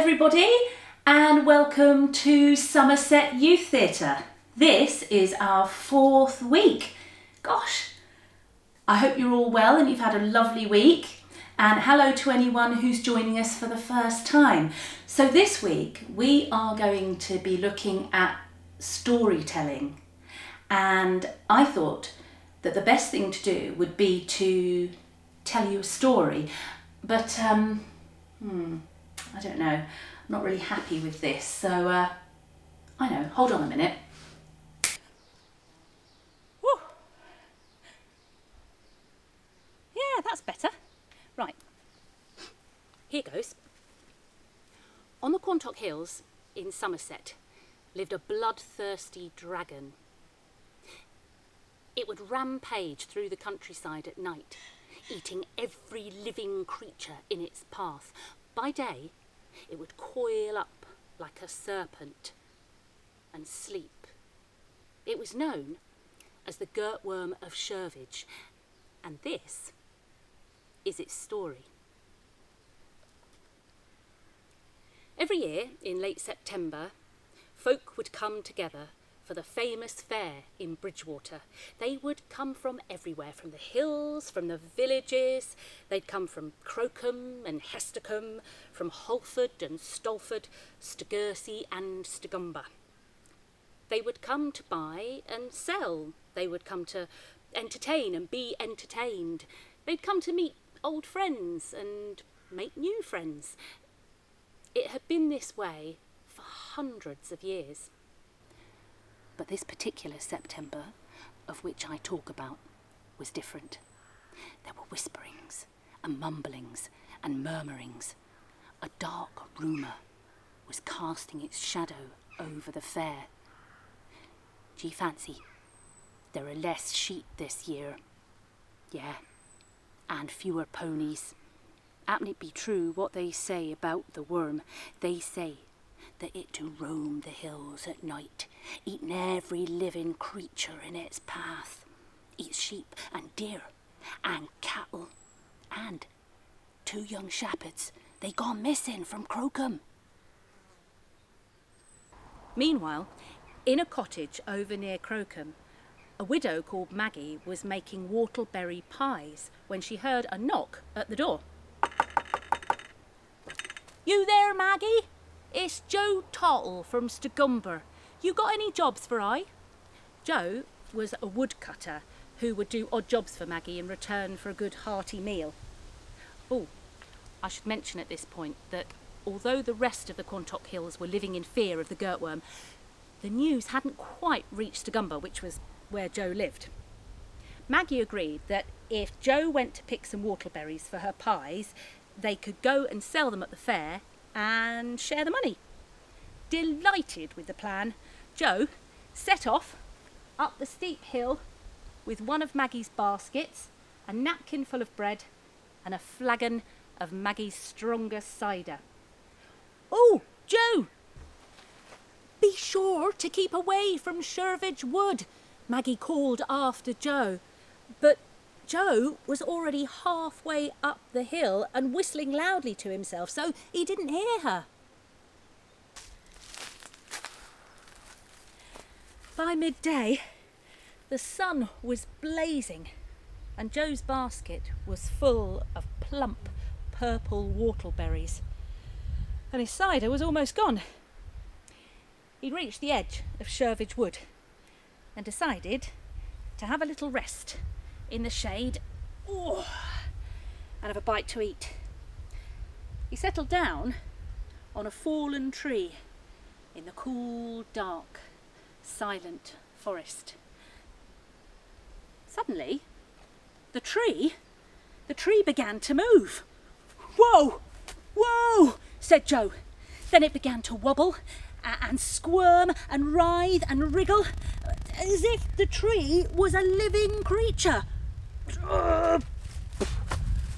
everybody, and welcome to Somerset Youth Theatre. This is our 4th week. Gosh, I hope you're all well and you've had a lovely week. And hello to anyone who's joining us for the first time. So this week we are going to be looking at storytelling. And I thought that the best thing to do would be to tell you a story. But, I don't know. I'm not really happy with this. So, I know. Hold on a minute. Woo. Yeah, that's better. Right. Here goes. On the Quantock Hills in Somerset lived a bloodthirsty dragon. It would rampage through the countryside at night, eating every living creature in its path. By day, it would coil up like a serpent and sleep. It was known as the Girt Worm of Shervidge, and this is its story. Every year, in late September, folk would come together for the famous fair in Bridgewater. They would come from everywhere, from the hills, from the villages. They'd come from Crocombe and Hestercombe, from Holford and Stolford, Stegursey and Stegumber. They would come to buy and sell. They would come to entertain and be entertained. They'd come to meet old friends and make new friends. It had been this way for hundreds of years. But this particular September, of which I talk about, was different. There were whisperings and mumblings and murmurings. A dark rumour was casting its shadow over the fair. Gee, fancy, there are less sheep this year. Yeah, and fewer ponies. Happen it be true what they say about the worm. They say that it do roam the hills at night, eating every living creature in its path. Eats sheep and deer and cattle and 2 young shepherds. They gone missing from Crocombe. Meanwhile, in a cottage over near Crocombe, a widow called Maggie was making whortleberry pies when she heard a knock at the door. "You there, Maggie? It's Joe Tottle from Stegumber. You got any jobs for I?" Joe was a woodcutter who would do odd jobs for Maggie in return for a good hearty meal. Oh, I should mention at this point that although the rest of the Quantock Hills were living in fear of the Girt Worm, the news hadn't quite reached Stegumber, which was where Joe lived. Maggie agreed that if Joe went to pick some whortleberries for her pies, they could go and sell them at the fair and share the money. Delighted with the plan, Joe set off up the steep hill with one of Maggie's baskets, a napkin full of bread and a flagon of Maggie's strongest cider. "Oh, Joe! Be sure to keep away from Shervidge Wood," Maggie called after Joe. But Joe was already halfway up the hill and whistling loudly to himself, so he didn't hear her. By midday, the sun was blazing and Joe's basket was full of plump purple whortleberries, and his cider was almost gone. He'd reached the edge of Shervidge Wood and decided to have a little rest in the shade and have a bite to eat. He settled down on a fallen tree in the cool, dark, silent forest. Suddenly, the tree began to move. "Whoa! Whoa!" said Joe. Then it began to wobble and squirm and writhe and wriggle as if the tree was a living creature.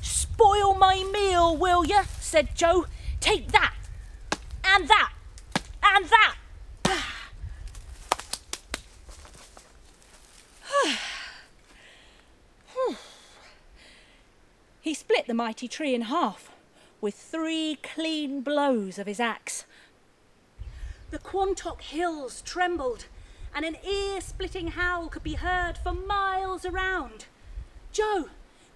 "Spoil my meal, will you?" said Joe. "Take that, and that, and that." He split the mighty tree in half, with 3 clean blows of his axe. The Quantock hills trembled, and an ear-splitting howl could be heard for miles around. Joe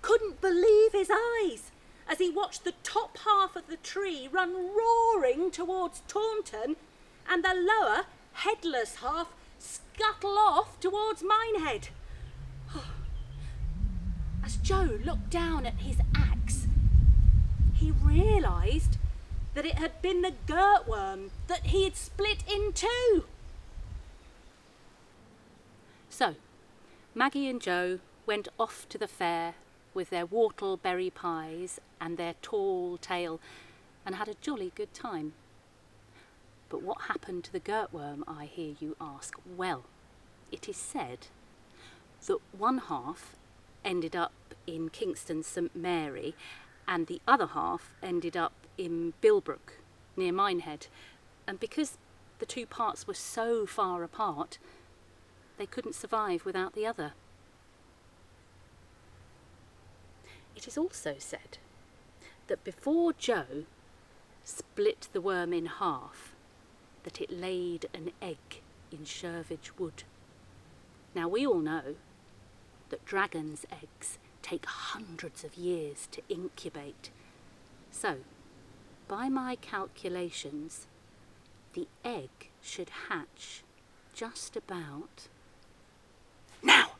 couldn't believe his eyes as he watched the top half of the tree run roaring towards Taunton and the lower, headless half scuttle off towards Minehead. As Joe looked down at his axe, he realised that it had been the Girt Worm that he had split in two. So, Maggie and Joe went off to the fair with their whortleberry pies and their tall tale and had a jolly good time. But what happened to the Girt Worm, I hear you ask? Well, it is said that one half ended up in Kingston St Mary and the other half ended up in Bilbrook near Minehead, and because the two parts were so far apart, they couldn't survive without the other. It is also said that before Joe split the worm in half, that it laid an egg in Shervidge Wood. Now we all know that dragons' eggs take hundreds of years to incubate. So, by my calculations, the egg should hatch just about now.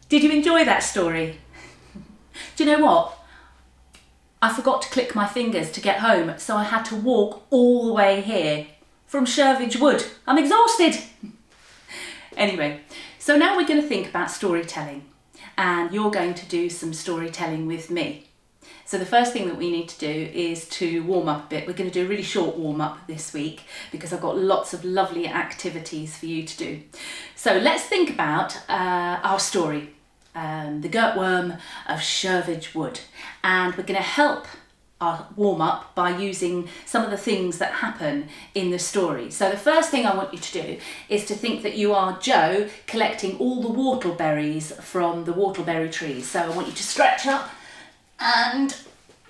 Did you enjoy that story? Do you know what? I forgot to click my fingers to get home, so I had to walk all the way here from Shervidge Wood. I'm exhausted. Anyway, so now we're going to think about storytelling, and you're going to do some storytelling with me. So the first thing that we need to do is to warm up a bit. We're going to do a really short warm up this week because I've got lots of lovely activities for you to do. So let's think about our story, the Girt Worm of Shervidge Wood, and we're going to help our warm up by using some of the things that happen in the story. So the first thing I want you to do is to think that you are Joe collecting all the whortleberries from the whortleberry trees. So I want you to stretch up and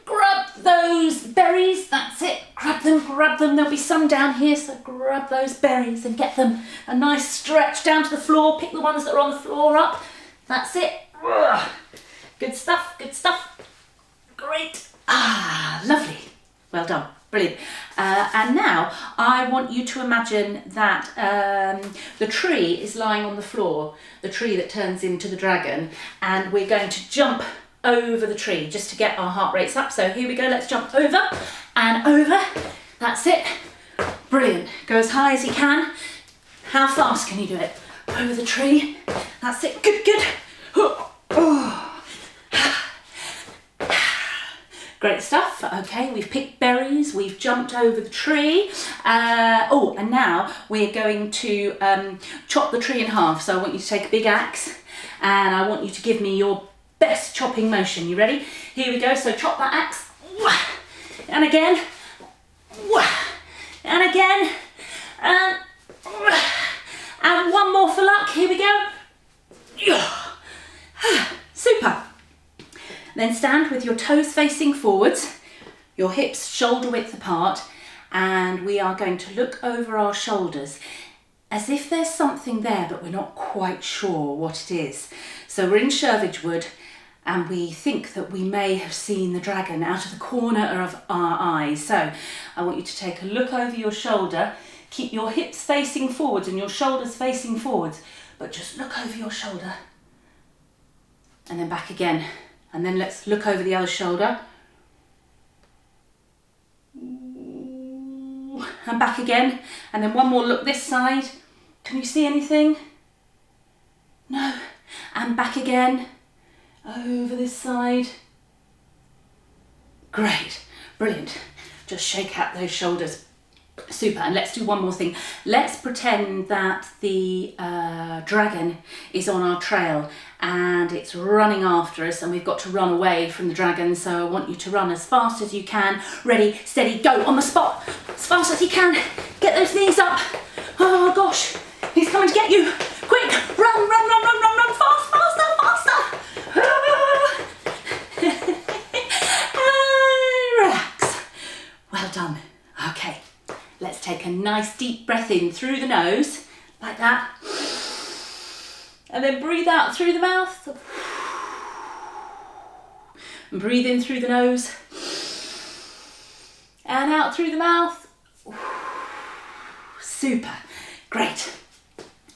grab those berries. That's it. Grab them. There'll be some down here, so grab those berries and get them a nice stretch down to the floor. Pick the ones that are on the floor up. That's it. Good stuff. Great. Lovely. Well done. Brilliant. And now I want you to imagine that the tree is lying on the floor, the tree that turns into the dragon, and we're going to jump over the tree just to get our heart rates up. So here we go. Let's jump over and over. That's it. Brilliant. Go as high as you can. How fast can you do it? Over the tree. That's it. Good. Great stuff. Okay, we've picked berries, we've jumped over the tree. And now we're going to chop the tree in half. So I want you to take a big axe and I want you to give me your best chopping motion. You ready? Here we go. So chop that axe. And again. And again. And one more for luck. Here we go. Super. Then stand with your toes facing forwards, your hips shoulder width apart, and we are going to look over our shoulders as if there's something there but we're not quite sure what it is. So we're in Shervidge Wood and we think that we may have seen the dragon out of the corner of our eyes. So I want you to take a look over your shoulder, keep your hips facing forwards and your shoulders facing forwards, but just look over your shoulder and then back again. And then let's look over the other shoulder. And back again. And then one more look this side. Can you see anything? No. And back again. Over this side. Great. Brilliant. Just shake out those shoulders. Super. And let's do one more thing. Let's pretend that the dragon is on our trail and it's running after us and we've got to run away from the dragon. So I want you to run as fast as you can. Ready, steady, go. On the spot. As fast as you can. Get those knees up. Oh gosh, he's coming to get you. Quick, run. Fast, faster. Nice deep breath in through the nose, like that. And then breathe out through the mouth. And breathe in through the nose. And out through the mouth. Super. Great.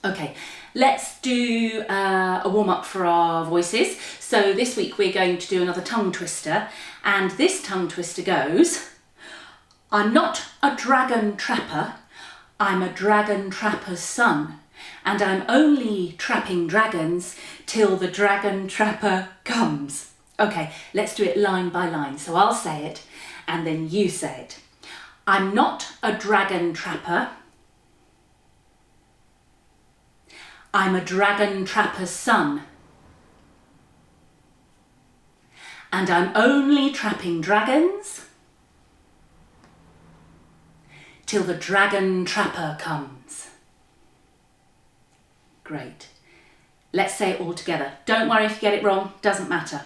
Okay, let's do a warm-up for our voices. So this week we're going to do another tongue twister. And this tongue twister goes, I'm not a dragon trapper, I'm a dragon trapper's son. And I'm only trapping dragons till the dragon trapper comes. Okay, let's do it line by line. So I'll say it and then you say it. I'm not a dragon trapper. I'm a dragon trapper's son. And I'm only trapping dragons till the dragon trapper comes. Great. Let's say it all together. Don't worry if you get it wrong, doesn't matter.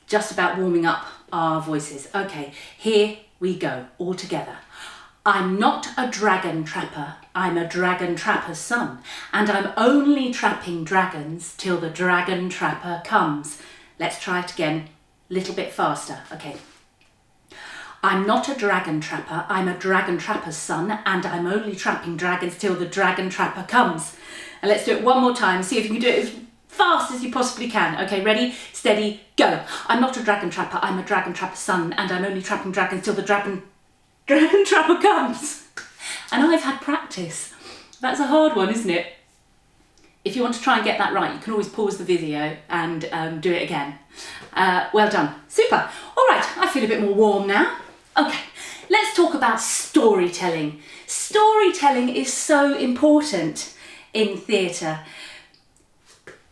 Just about warming up our voices. Okay, here we go, all together. I'm not a dragon trapper, I'm a dragon trapper's son, and I'm only trapping dragons till the dragon trapper comes. Let's try it again, a little bit faster. Okay. I'm not a dragon trapper, I'm a dragon trapper's son, and I'm only trapping dragons till the dragon trapper comes. And let's do it one more time, see if you can do it as fast as you possibly can. Okay, ready, steady, go. I'm not a dragon trapper, I'm a dragon trapper's son, and I'm only trapping dragons till the dragon trapper comes. And I've had practice. That's a hard one, isn't it? If you want to try and get that right, you can always pause the video and do it again. Well done. Super. All right, I feel a bit more warm now. Okay, let's talk about storytelling. Storytelling is so important in theatre.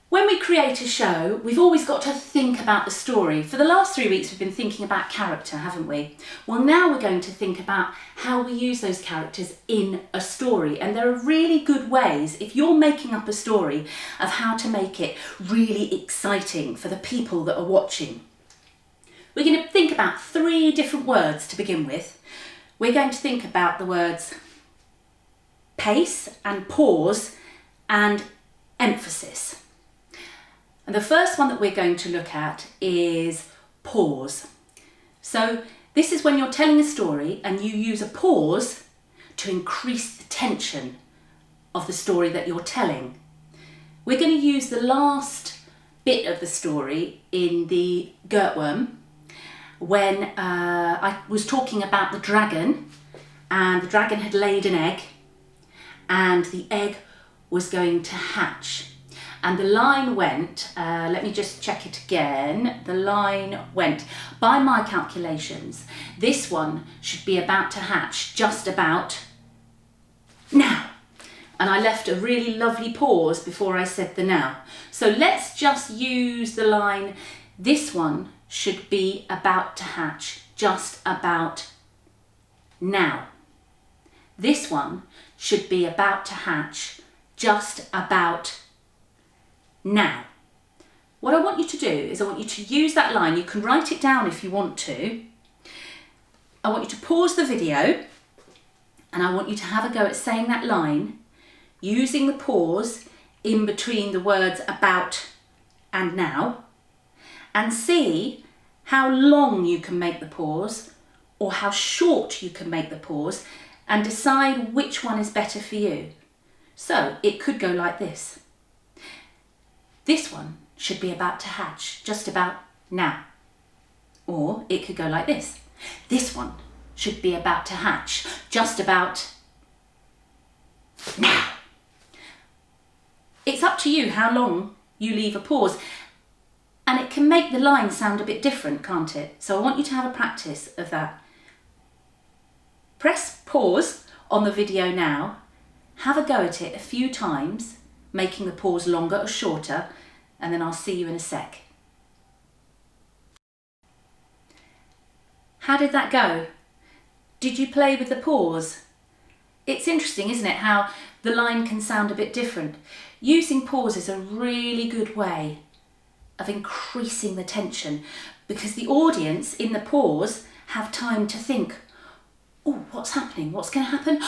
When we create a show, we've always got to think about the story. For the last 3 weeks, we've been thinking about character, haven't we? Well, now we're going to think about how we use those characters in a story. And there are really good ways, if you're making up a story, of how to make it really exciting for the people that are watching. We're going to think about 3 different words to begin with. We're going to think about the words pace and pause and emphasis. And the first one that we're going to look at is pause. So this is when you're telling a story and you use a pause to increase the tension of the story that you're telling. We're going to use the last bit of the story in the Girt Worm when I was talking about the dragon, and the dragon had laid an egg and the egg was going to hatch. And the line went, let me just check it again. The line went, by my calculations, this one should be about to hatch just about now. And I left a really lovely pause before I said the now. So let's just use the line, this one should be about to hatch just about now. This one should be about to hatch just about now. What I want you to do is I want you to use that line. You can write it down if you want to. I want you to pause the video and I want you to have a go at saying that line using the pause in between the words about and now, and see how long you can make the pause or how short you can make the pause, and decide which one is better for you. So it could go like this. This one should be about to hatch just about now. Or it could go like this. This one should be about to hatch just about now. It's up to you how long you leave a pause. And it can make the line sound a bit different, can't it? So I want you to have a practice of that. Press pause on the video now. Have a go at it a few times, making the pause longer or shorter, and then I'll see you in a sec. How did that go? Did you play with the pause? It's interesting, isn't it, how the line can sound a bit different. Using pause is a really good way of increasing the tension, because the audience in the pause have time to think, oh, what's happening? What's going to happen?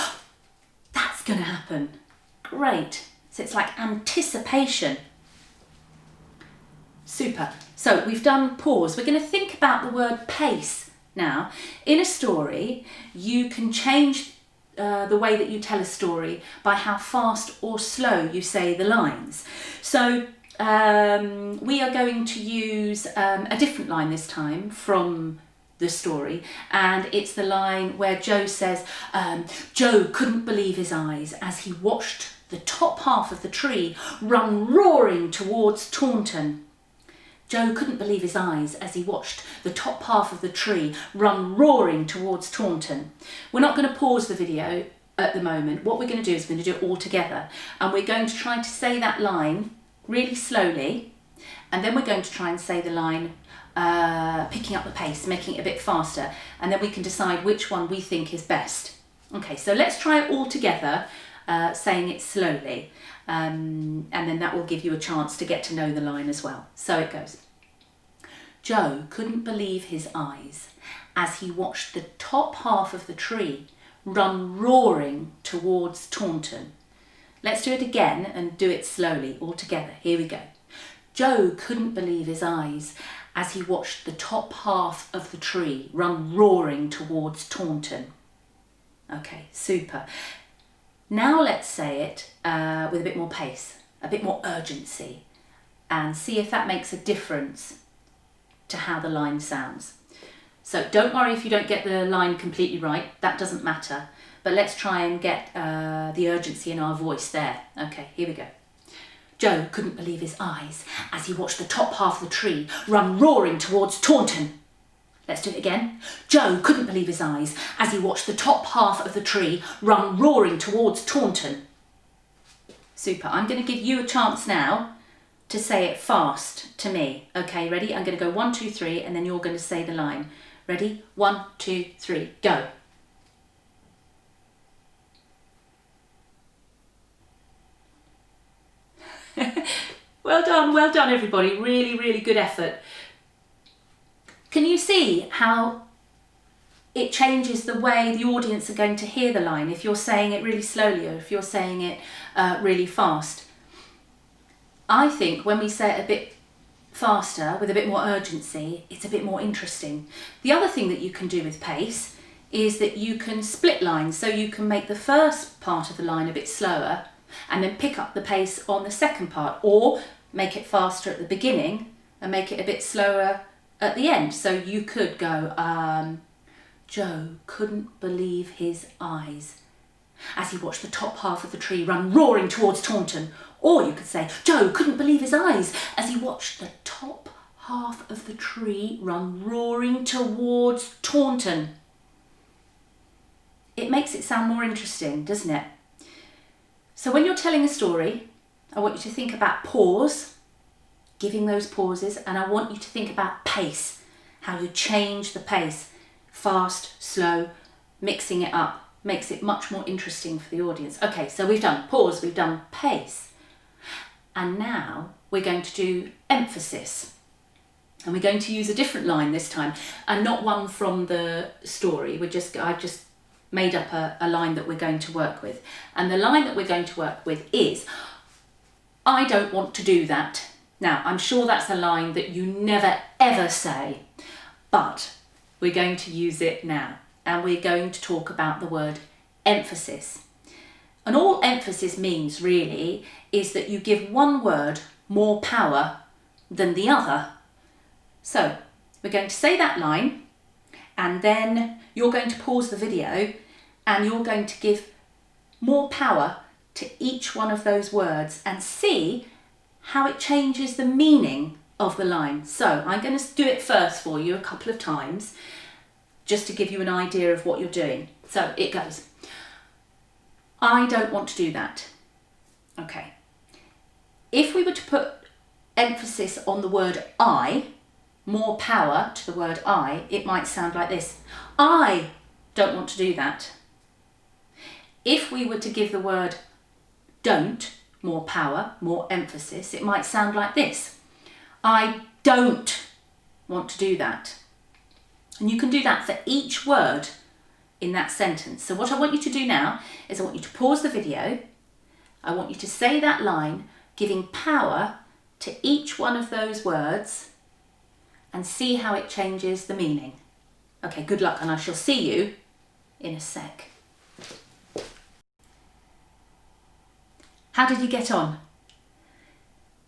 That's going to happen. Great. So it's like anticipation. Super. So we've done pause. We're going to think about the word pace now. In a story, you can change the way that you tell a story by how fast or slow you say the lines. So we are going to use a different line this time from the story, and it's the line where Joe says, Joe couldn't believe his eyes as he watched the top half of the tree run roaring towards Taunton. Joe couldn't believe his eyes as he watched the top half of the tree run roaring towards Taunton. We're not going to pause the video at the moment. What we're going to do is we're going to do it all together, and we're going to try to say that line really slowly, and then we're going to try and say the line picking up the pace, making it a bit faster, and then we can decide which one we think is best. Okay, so let's try it all together, saying it slowly, and then that will give you a chance to get to know the line as well. So it goes. Joe couldn't believe his eyes as he watched the top half of the tree run roaring towards Taunton. Let's do it again and do it slowly, all together. Here we go. Joe couldn't believe his eyes as he watched the top half of the tree run roaring towards Taunton. Okay, super. Now let's say it with a bit more pace, a bit more urgency, and see if that makes a difference to how the line sounds. So don't worry if you don't get the line completely right, that doesn't matter, but let's try and get the urgency in our voice there. Okay, here we go. Joe couldn't believe his eyes as he watched the top half of the tree run roaring towards Taunton. Let's do it again. Joe couldn't believe his eyes as he watched the top half of the tree run roaring towards Taunton. Super. I'm going to give you a chance now to say it fast to me. Okay, ready? I'm going to go 1, 2, 3, and then you're going to say the line. Ready? 1, 2, 3, go. Well done everybody. Really, really good effort. Can you see how it changes the way the audience are going to hear the line if you're saying it really slowly or if you're saying it really fast? I think when we say it a bit faster, with a bit more urgency, it's a bit more interesting. The other thing that you can do with pace is that you can split lines, so you can make the first part of the line a bit slower and then pick up the pace on the second part, or make it faster at the beginning and make it a bit slower at the end. So you could go, Joe couldn't believe his eyes as he watched the top half of the tree run roaring towards Taunton. Or you could say, Joe couldn't believe his eyes as he watched the top half of the tree run roaring towards Taunton. It makes it sound more interesting, doesn't it? So when you're telling a story, I want you to think about pause, giving those pauses, and I want you to think about pace, how you change the pace, fast, slow, mixing it up, makes it much more interesting for the audience. Okay, so we've done pause, we've done pace, and now we're going to do emphasis. And we're going to use a different line this time, and not one from the story. I've just made up a line that we're going to work with. And the line that we're going to work with is, I don't want to do that. Now, I'm sure that's a line that you never ever say, but we're going to use it now. And we're going to talk about the word emphasis. And all emphasis means really is that you give one word more power than the other. So we're going to say that line, and then you're going to pause the video and you're going to give more power to each one of those words and see how it changes the meaning of the line. So I'm going to do it first for you a couple of times just to give you an idea of what you're doing. So it goes, I don't want to do that. Okay. If we were to put emphasis on the word I, more power to the word I, it might sound like this. I don't want to do that. If we were to give the word don't more power, more emphasis, it might sound like this. I don't want to do that. And you can do that for each word in that sentence. So what I want you to do now is I want you to pause the video. I want you to say that line, giving power to each one of those words and see how it changes the meaning. Okay, good luck, and I shall see you in a sec. How did you get on?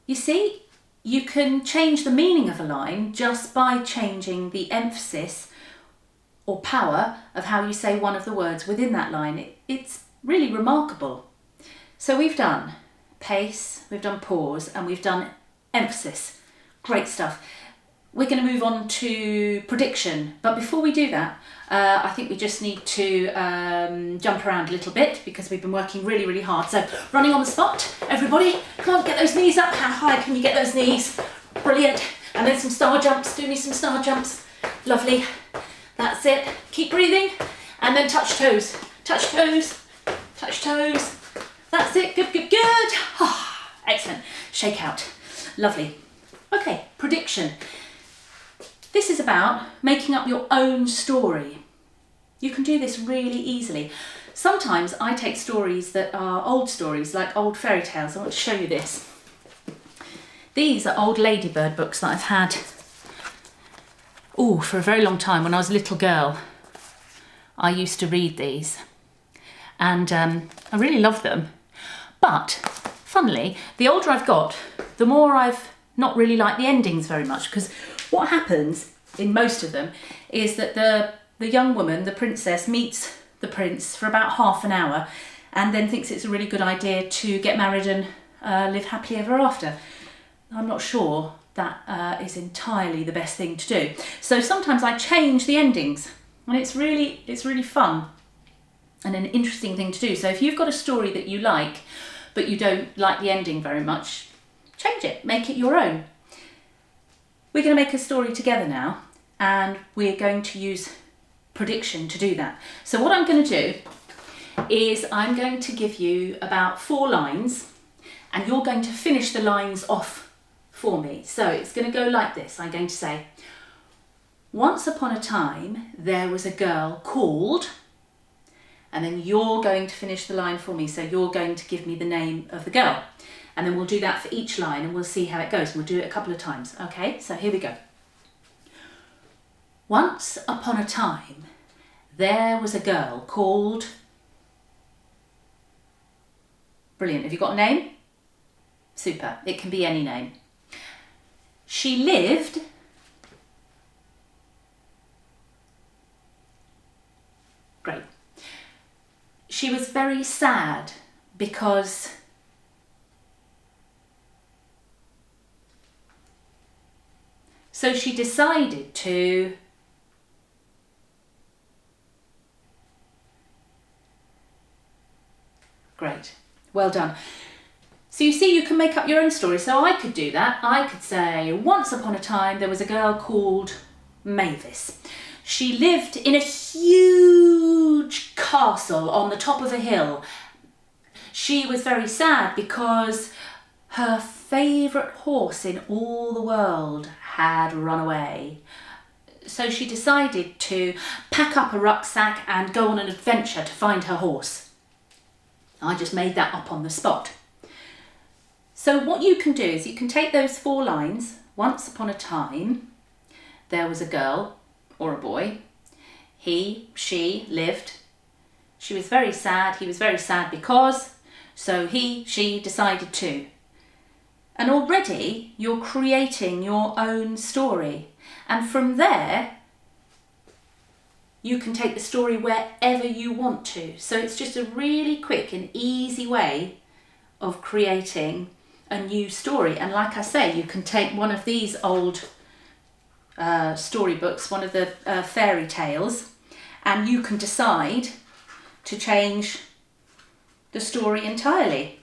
You see, you can change the meaning of a line just by changing the emphasis or power of how you say one of the words within that line. It's really remarkable. So we've done pace, we've done pause, and we've done emphasis. Great stuff. We're going to move on to prediction, but before we do that, I think we just need to jump around a little bit because we've been working really, really hard. So running on the spot, everybody, come on, get those knees up. How high can you get those knees? Brilliant. And then some star jumps. Do me some star jumps. Lovely. That's it. Keep breathing. And then touch toes. Touch toes. Touch toes. That's it. Good, good, good. Oh, excellent. Shake out. Lovely. Okay, prediction. This is about making up your own story. You can do this really easily. Sometimes I take stories that are old stories, like old fairy tales. I want to show you this. These are old ladybird books that I've had for a very long time. When I was a little girl, I used to read these, and I really love them. But funnily, the older I've got, the more I've not really liked the endings very much, because what happens in most of them is that the young woman, the princess, meets the prince for about half an hour and then thinks it's a really good idea to get married and live happily ever after. I'm not sure that is entirely the best thing to do. So sometimes I change the endings, and it's really fun and an interesting thing to do. So if you've got a story that you like but you don't like the ending very much, change it, make it your own. We're going to make a story together now, and we're going to use prediction to do that. So what I'm going to do is I'm going to give you about 4 lines, and you're going to finish the lines off for me. So it's going to go like this. I'm going to say, once upon a time there was a girl called, and then you're going to finish the line for me. So you're going to give me the name of the girl. And then we'll do that for each line and we'll see how it goes. We'll do it a couple of times. Okay, so here we go. Once upon a time, there was a girl called... Brilliant. Have you got a name? Super. It can be any name. She lived... Great. She was very sad because... So she decided to... Great, well done. So you see, you can make up your own story. So I could do that. I could say, once upon a time there was a girl called Mavis. She lived in a huge castle on the top of a hill. She was very sad because her favourite horse in all the world had run away. So she decided to pack up a rucksack and go on an adventure to find her horse. I just made that up on the spot. So what you can do is you can take those 4 lines. Once upon a time, there was a girl or a boy. He, she lived. She was very sad. He was very sad because. So he, she decided to. And already you're creating your own story. And from there, you can take the story wherever you want to. So it's just a really quick and easy way of creating a new story. And like I say, you can take one of these old storybooks, one of the fairy tales, and you can decide to change the story entirely.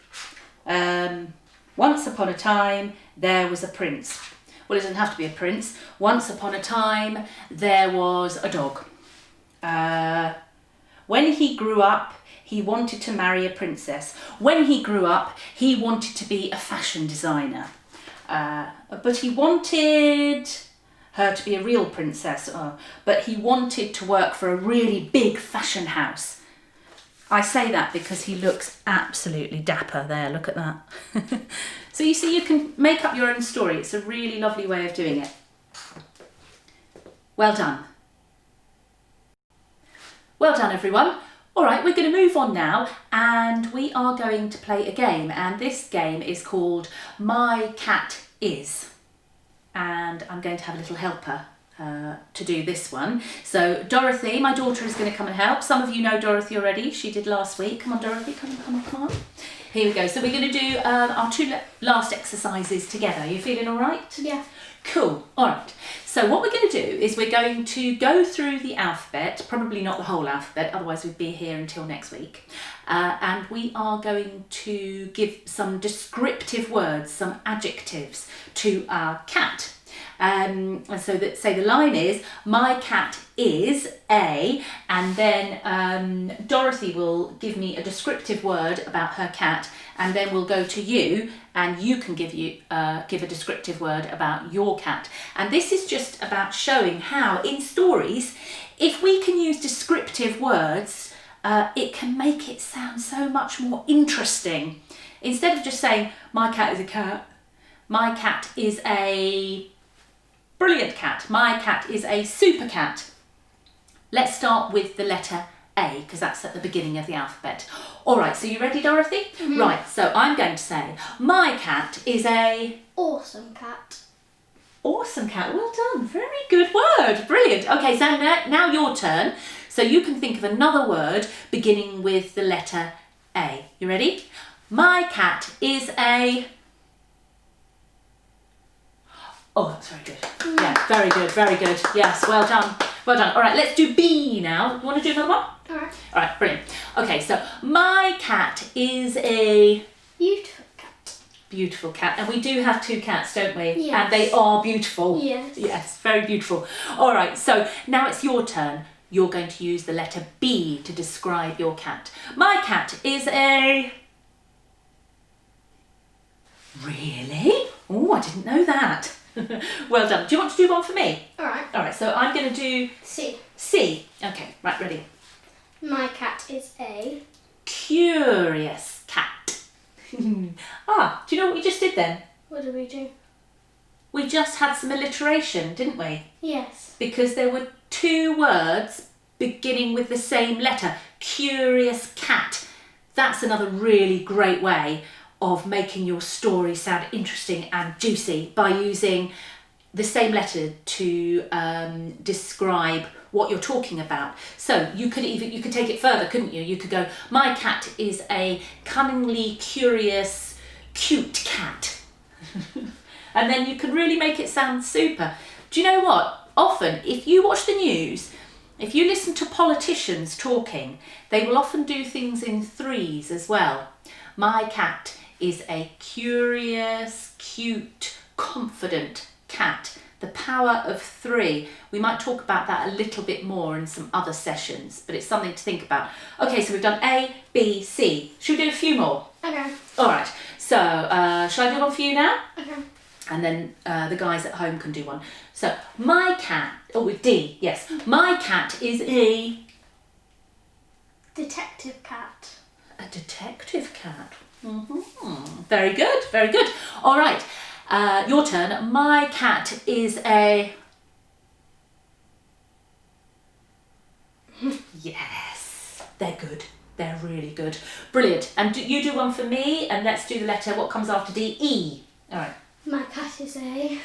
Once upon a time, there was a prince. Well, it doesn't have to be a prince. Once upon a time, there was a dog. When he grew up, he wanted to marry a princess. When he grew up, he wanted to be a fashion designer. But he wanted her to be a real princess, but he wanted to work for a really big fashion house. I say that because he looks absolutely dapper there, look at that. So you see, you can make up your own story. It's a really lovely way of doing it. Well done. Well done, everyone. All right, we're going to move on now, and we are going to play a game, and this game is called My Cat Is. And I'm going to have a little helper to do this one. So Dorothy, my daughter, is going to come and help. Some of you know Dorothy already. She did last week. Come on, Dorothy, come on. Here we go. So we're going to do our two last exercises together. You feeling all right? Yeah. Cool. All right. So what we're going to do is we're going to go through the alphabet, probably not the whole alphabet, otherwise we'd be here until next week. And we are going to give some descriptive words, some adjectives to our cat. And so that, say the line is, my cat is a, and then Dorothy will give me a descriptive word about her cat, and then we'll go to you, and you can give a descriptive word about your cat. And this is just about showing how in stories, if we can use descriptive words, it can make it sound so much more interesting. Instead of just saying, my cat is a cat, my cat is a brilliant cat, my cat is a super cat. Let's start with the letter A, because that's at the beginning of the alphabet. All right, so you ready, Dorothy? Mm-hmm. Right, so I'm going to say, my cat is a... Awesome cat. Awesome cat, well done, very good word, brilliant. Okay, so now your turn. So you can think of another word beginning with the letter A. You ready? My cat is a... Oh, that's very good. Yeah, very good, very good. Yes, well done, well done. All right, let's do B now. You want to do another one? All right. All right, brilliant. Okay, so my cat is a... Beautiful cat. Beautiful cat. And we do have two cats, don't we? Yes. And they are beautiful. Yes. Yes, very beautiful. All right, so now it's your turn. You're going to use the letter B to describe your cat. My cat is a... Really? Oh, I didn't know that. Well done. Do you want to do one for me? All right. All right, so I'm going to do C. C. Okay, right, ready. My cat is a... Curious cat. Do you know what we just did then? What did we do? We just had some alliteration, didn't we? Yes. Because there were two words beginning with the same letter. Curious cat. That's another really great way of making your story sound interesting and juicy by using the same letter to describe what you're talking about. So you could take it further, couldn't you? You could go, my cat is a cunningly curious, cute cat. And then you can really make it sound super. Do you know what? Often, if you watch the news, if you listen to politicians talking, they will often do things in threes as well. My cat is a curious, cute, confident cat. The power of three. We might talk about that a little bit more in some other sessions, but it's something to think about. Okay, so we've done A, B, C. Should we do a few more? Okay. All right, so shall I do one for you now? Okay. And then the guys at home can do one. So my cat, with D, yes. My cat is a... Detective cat. A detective cat. Mm-hmm. Very good, very good. All right, your turn. My cat is a... Yes, they're good. They're really good. Brilliant. And you do one for me, and let's do the letter, what comes after D? E. All right. My cat is a...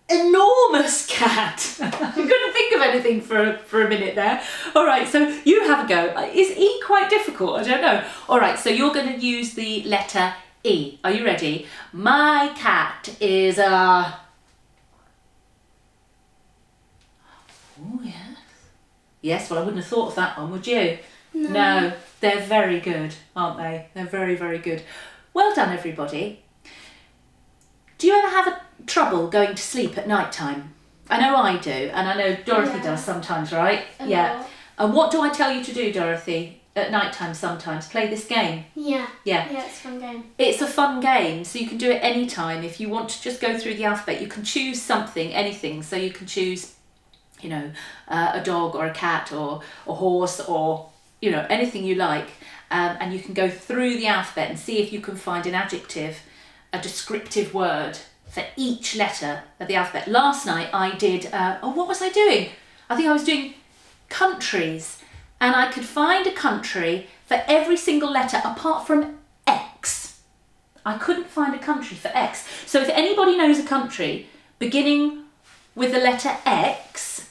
Enormous cat. I couldn't think of anything for a minute there. All right, so you have a go. Is E quite difficult? I don't know. All right, so you're going to use the letter E. Are you ready? My cat is a... Oh, yes. Yes, well, I wouldn't have thought of that one, would you? No, they're very good, aren't they? They're very, very good. Well done, everybody. Do you ever have trouble going to sleep at night time? I know I do, and I know Dorothy does sometimes, right? Yeah. And what do I tell you to do, Dorothy? at night time sometimes, play this game? Yeah. Yeah. Yeah, it's a fun game. It's a fun game, so you can do it any time. If you want to just go through the alphabet, you can choose something, anything. So you can choose, you know, a dog or a cat or a horse or, you know, anything you like. And you can go through the alphabet and see if you can find an adjective, a descriptive word for each letter of the alphabet. Last night I did, what was I doing? I think I was doing countries, and I could find a country for every single letter apart from X. I couldn't find a country for X. So if anybody knows a country beginning with the letter X,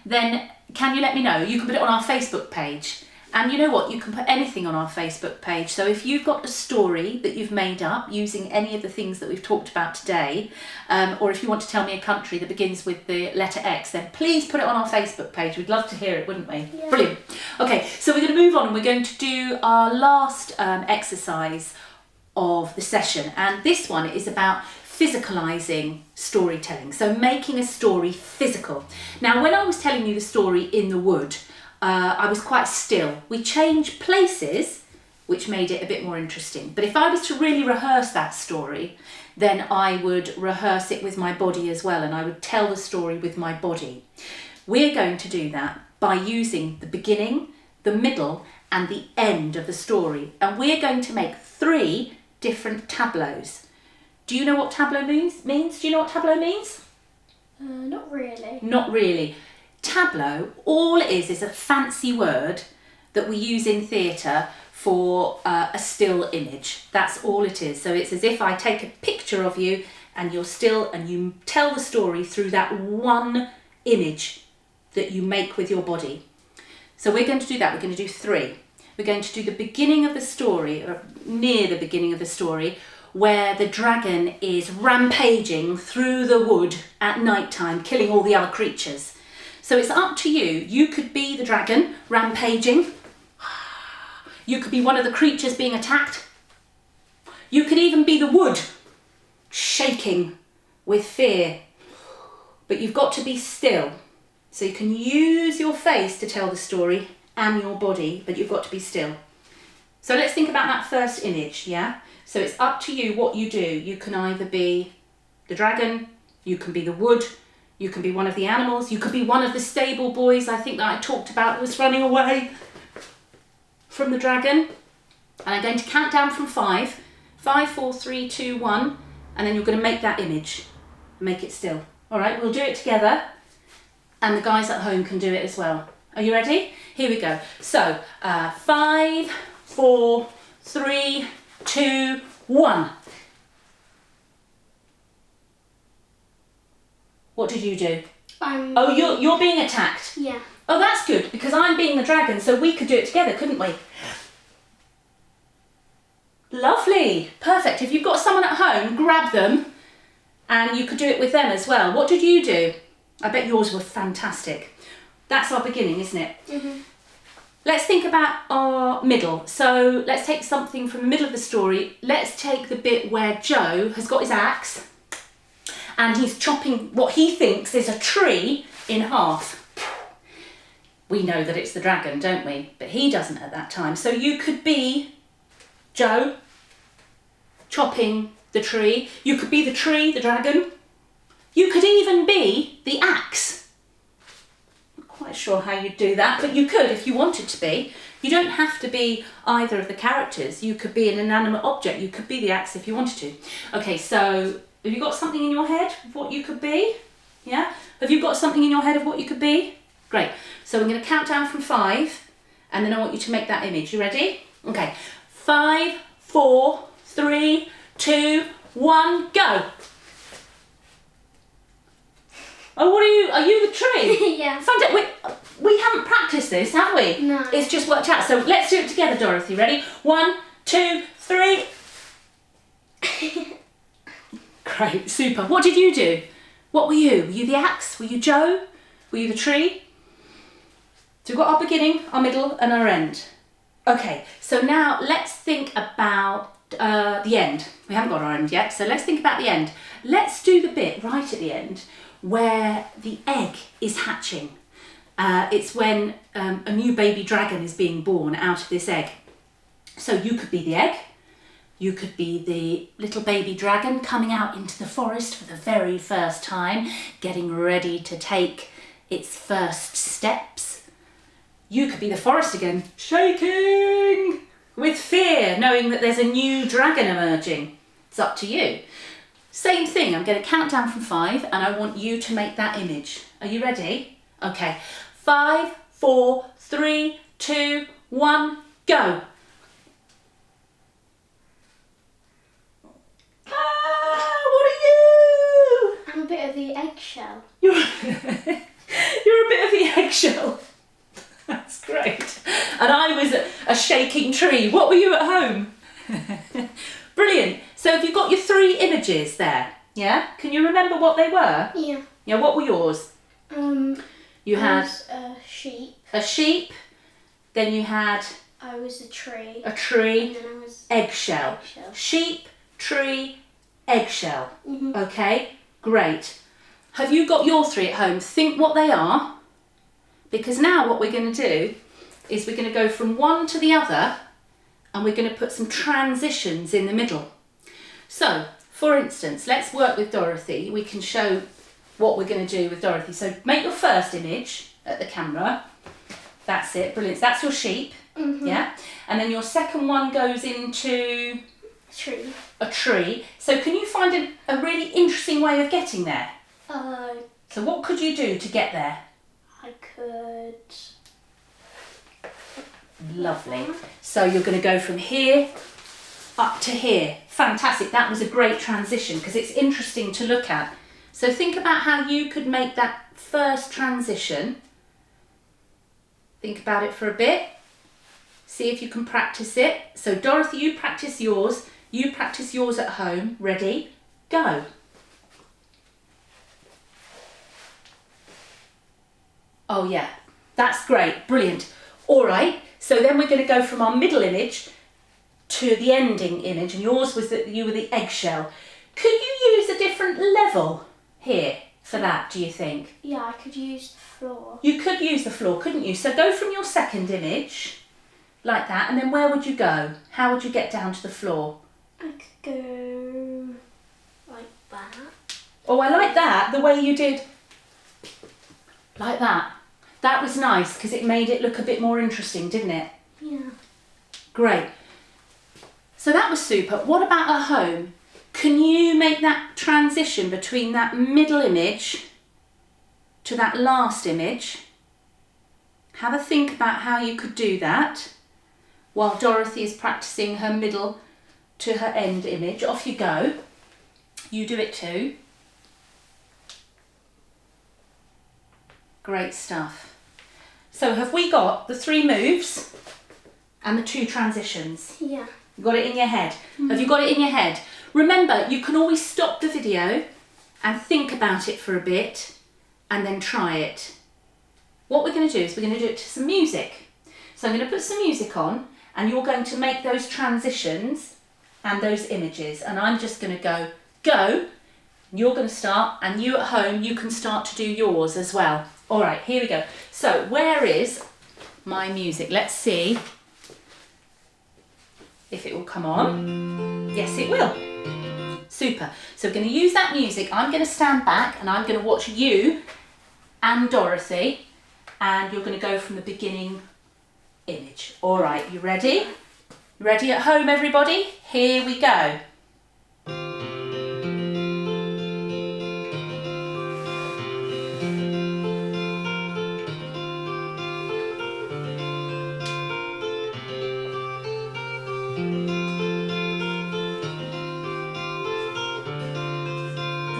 then can you let me know? You can put it on our Facebook page. And you know what? You can put anything on our Facebook page. So if you've got a story that you've made up using any of the things that we've talked about today, or if you want to tell me a country that begins with the letter X, then please put it on our Facebook page. We'd love to hear it, wouldn't we? Yeah. Brilliant. Okay, so we're going to move on and we're going to do our last exercise of the session. And this one is about physicalizing storytelling. So making a story physical. Now, when I was telling you the story in the wood, I was quite still. We changed places, which made it a bit more interesting. But if I was to really rehearse that story, then I would rehearse it with my body as well, and I would tell the story with my body. We're going to do that by using the beginning, the middle, and the end of the story. And we're going to make 3 different tableaus. Do you know what tableau means? Do you know what tableau means? Not really. Not really. Tableau, all it is a fancy word that we use in theatre for a still image. That's all it is. So it's as if I take a picture of you and you're still, and you tell the story through that one image that you make with your body. So we're going to do that. We're going to do 3. We're going to do the beginning of the story, or near the beginning of the story, where the dragon is rampaging through the wood at night time, killing all the other creatures. So it's up to you. You could be the dragon rampaging. You could be one of the creatures being attacked. You could even be the wood shaking with fear. But you've got to be still. So you can use your face to tell the story and your body, but you've got to be still. So let's think about that first image, yeah? So it's up to you what you do. You can either be the dragon, you can be the wood, you can be one of the animals, you could be one of the stable boys I think that I talked about was running away from the dragon. And I'm going to count down from 5. 5, 4, 3, 2, 1. And then you're going to make that image. Make it still. All right, we'll do it together. And the guys at home can do it as well. Are you ready? Here we go. So, 5, 4, 3, 2, 1. What did you do? Oh, you're being attacked. Yeah. Oh, that's good, because I'm being the dragon, so we could do it together, couldn't we? Lovely. Perfect. If you've got someone at home, grab them, and you could do it with them as well. What did you do? I bet yours were fantastic. That's our beginning, isn't it? Mm-hmm. Let's think about our middle. So let's take something from the middle of the story. Let's take the bit where Joe has got his axe and he's chopping what he thinks is a tree in half. We know that it's the dragon, don't we? But he doesn't at that time. So you could be Joe chopping the tree. You could be the tree, the dragon. You could even be the axe. Not quite sure how you'd do that, but you could if you wanted to be. You don't have to be either of the characters. You could be an inanimate object. You could be the axe if you wanted to. Okay, so have you got something in your head of what you could be? Yeah? Have you got something in your head of what you could be? Great. So I'm going to count down from 5, and then I want you to make that image. You ready? Okay. 5, 4, 3, 2, 1, go. Oh, what are you? Are you the tree? Yeah. Fantastic. We haven't practiced this, have we? No. It's just worked out. So let's do it together, Dorothy. Ready? 1, 2, 3. Great, super. What did you do? What were you? Were you the axe? Were you Joe? Were you the tree? So we've got our beginning, our middle, and our end. Okay, so now let's think about the end. We haven't got our end yet, so let's think about the end. Let's do the bit right at the end where the egg is hatching. It's when a new baby dragon is being born out of this egg. So you could be the egg, you could be the little baby dragon coming out into the forest for the very first time, getting ready to take its first steps. You could be the forest again, shaking with fear, knowing that there's a new dragon emerging. It's up to you. Same thing, I'm going to count down from 5 and I want you to make that image. Are you ready? Okay. 5, 4, 3, 2, 1, go. What are you? I'm a bit of the eggshell. You're a bit of the eggshell. That's great. And I was a shaking tree. What were you at home? Brilliant. So have you got your 3 images there? Yeah? Can you remember what they were? Yeah. Yeah, what were yours? You had a sheep. a sheep, then you had I was a tree. a tree, And then I was eggshell. eggshell. Sheep, tree, eggshell. Mhm. Okay, great. Have you got your 3 at home? Think what they are, because now what we're going to do is we're going to go from one to the other and we're going to put some transitions in the middle. So, for instance, let's work with Dorothy. We can show what we're going to do with Dorothy. So make your first image at the camera. That's it, brilliant. So that's your sheep, yeah? And then your second one goes into Tree. a tree. So can you find a really interesting way of getting there? So what could you do to get there? I could. Lovely. So you're going to go from here up to here. Fantastic. That was a great transition because it's interesting to look at. So think about how you could make that first transition. Think about it for a bit. See if you can practice it. So Dorothy, you practice yours. You practice yours at home. Ready? Go. Oh yeah, that's great. Brilliant. All right. So then we're going to go from our middle image to the ending image. And yours was that you were the eggshell. Could you use a different level here for that, do you think? Yeah, I could use the floor. You could use the floor, couldn't you? So go from your second image, like that, and then where would you go? How would you get down to the floor? I could go like that. Oh, I like that, the way you did, like that. That was nice, because it made it look a bit more interesting, didn't it? Yeah. Great. So that was super. What about at home? Can you make that transition between that middle image to that last image? Have a think about how you could do that while Dorothy is practicing her middle to her end image. Off you go. You do it too. Great stuff. So have we got the 3 moves and the 2 transitions? Yeah. You got it in your head? Have you got it in your head? Remember, you can always stop the video and think about it for a bit and then try it. What we're going to do is we're going to do it to some music. So I'm going to put some music on and you're going to make those transitions and those images. And I'm just going to go. You're going to start, and you at home, you can start to do yours as well. All right, here we go. So where is my music? Let's see if it will come on. Yes, it will. Super. So we're going to use that music. I'm going to stand back and I'm going to watch you and Dorothy, and you're going to go from the beginning image. All right, you ready? Ready at home, everybody? Here we go.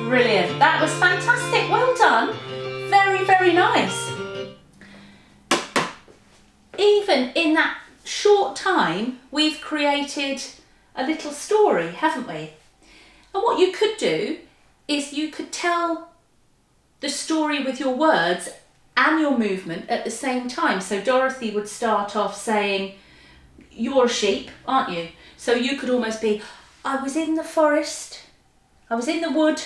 Brilliant. That was fantastic. Well done. Very, very nice. Even in that short time, we've created a little story, haven't we? And what you could do is you could tell the story with your words and your movement at the same time. So Dorothy would start off saying, you're a sheep, aren't you? So you could almost be, I was in the forest, I was in the wood,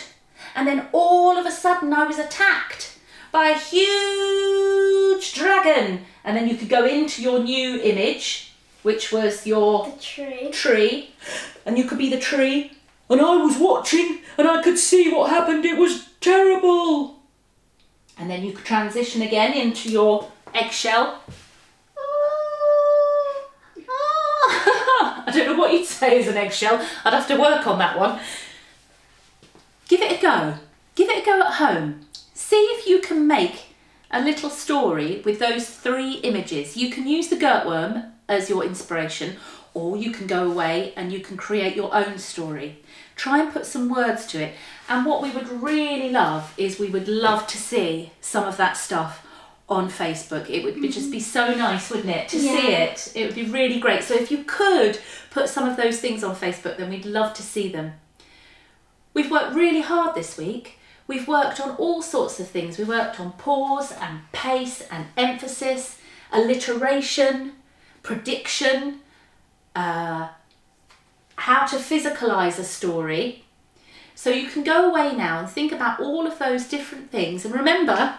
and then all of a sudden I was attacked by a huge huge dragon. And then you could go into your new image, which was your The tree. And you could be the tree. And I was watching and I could see what happened. It was terrible. And then you could transition again into your eggshell. I don't know what you'd say as an eggshell. I'd have to work on that one. Give it a go. Give it a go at home. See if you can make a little story with those 3 images. You can use the Girt Worm as your inspiration, or you can go away and you can create your own story. Try and put some words to it. And what we would really love is we would love to see some of that stuff on Facebook. It would just be so nice, wouldn't it, to see it? It would be really great. So if you could put some of those things on Facebook, then we'd love to see them. We've worked really hard this week. We've worked on all sorts of things. We worked on pause and pace and emphasis, alliteration, prediction, how to physicalise a story. So you can go away now and think about all of those different things. And remember,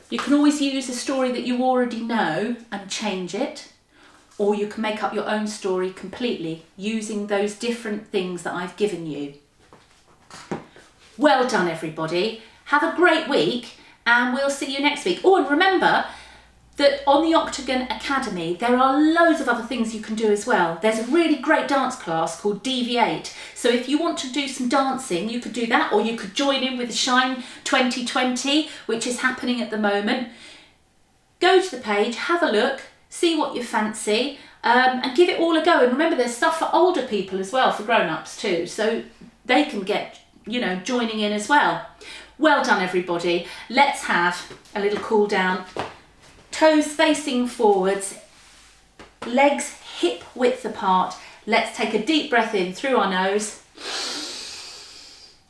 you can always use a story that you already know and change it, or you can make up your own story completely using those different things that I've given you. Well done, everybody. Have a great week and we'll see you next week. Oh, and remember that on the Octagon Academy, there are loads of other things you can do as well. There's a really great dance class called Deviate. So if you want to do some dancing, you could do that, or you could join in with Shine 2020, which is happening at the moment. Go to the page, have a look, see what you fancy, and give it all a go. And remember, there's stuff for older people as well, for grown-ups too, so they can get, joining in as well. Well done, everybody. Let's have a little cool down. Toes facing forwards, legs hip width apart. Let's take a deep breath in through our nose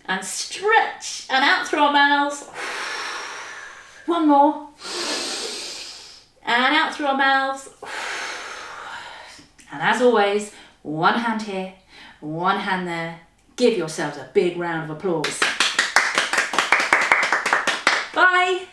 and stretch, and out through our mouths. One more. And out through our mouths. And as always, one hand here, one hand there. Give yourselves a big round of applause. Bye.